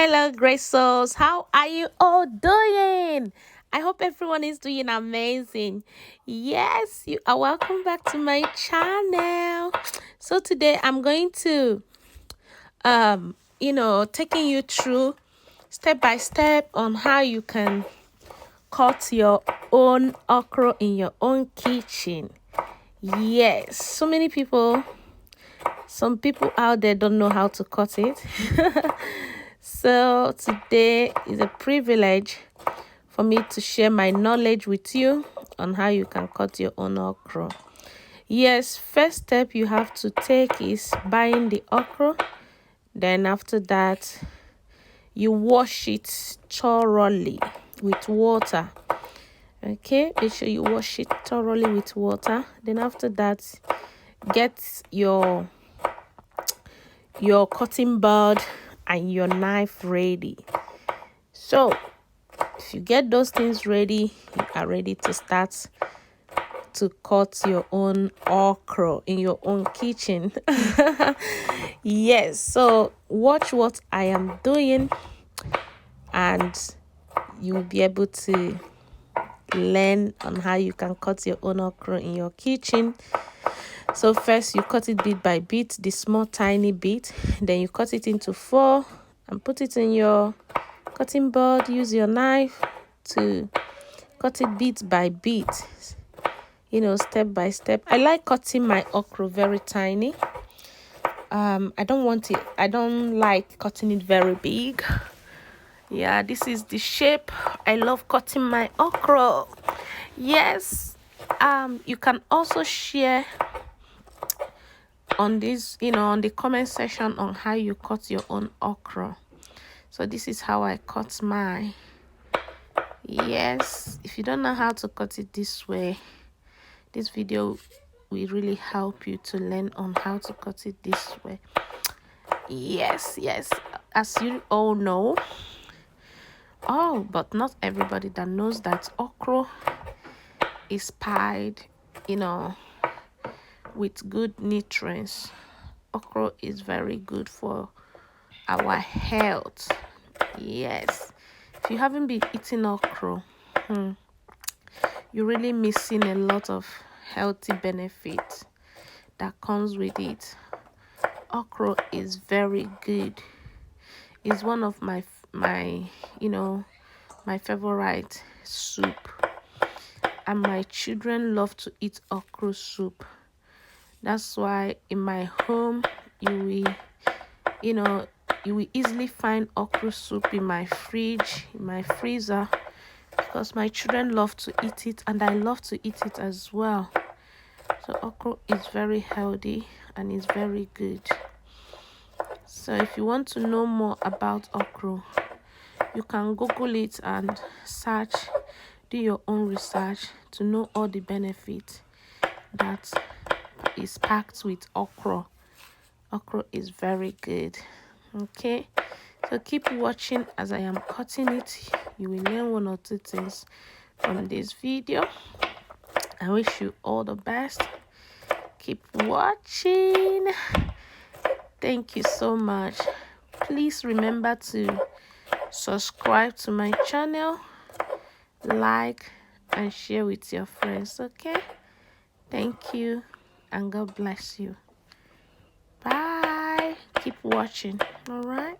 Hello, great souls. How are you all doing? I hope everyone is doing amazing. Yes, you are welcome back to my channel. So today I'm going to taking you through step by step on how you can cut your own okra in your own kitchen. Yes, some people out there don't know how to cut it. So today is a privilege for me to share my knowledge with you on how you can cut your own okra. Yes, first step you have to take is buying the okra. Then after that, you wash it thoroughly with water. Okay, make sure you wash it thoroughly with water. Then after that, get your cutting board and your knife ready. So if you get those things ready, you are ready to start to cut your own okra in your own kitchen. Yes, so watch what I am doing and you'll be able to learn on how you can cut your own okra in your kitchen. So first you cut it bit by bit, the small tiny bit. Then you cut it into 4 and put it in your cutting board. Use your knife to cut it bit by bit, step by step. I like cutting my okra very tiny. I don't like cutting it very big. Yeah, this is the shape I love cutting my okra. Yes, you can also share on this, on the comment section on how you cut your own okra. So this is how I cut mine. Yes, if you don't know how to cut it this way, this video will really help you to learn on how to cut it this way. Yes, as you all know, but not everybody that knows that okra is packed, with good nutrients. Okra is very good for our health. Yes, if you haven't been eating okra, you're really missing a lot of healthy benefits that comes with it. Okra is very good. It's one of my favorite soup, and my children love to eat okra soup. That's why in my home you will easily find okra soup in my fridge, in my freezer, because my children love to eat it and I love to eat it as well. So okra is very healthy and is very good. So if you want to know more about okra, you can Google it and search, do your own research to know all the benefits that is packed with okra. Okra is very good. Okay, so keep watching as I am cutting it. You will learn 1 or 2 things from this video. I wish you all the best. Keep watching. Thank you so much. Please remember to subscribe to my channel, like and share with your friends. Okay, thank you and God bless you. Bye. Keep watching. All right.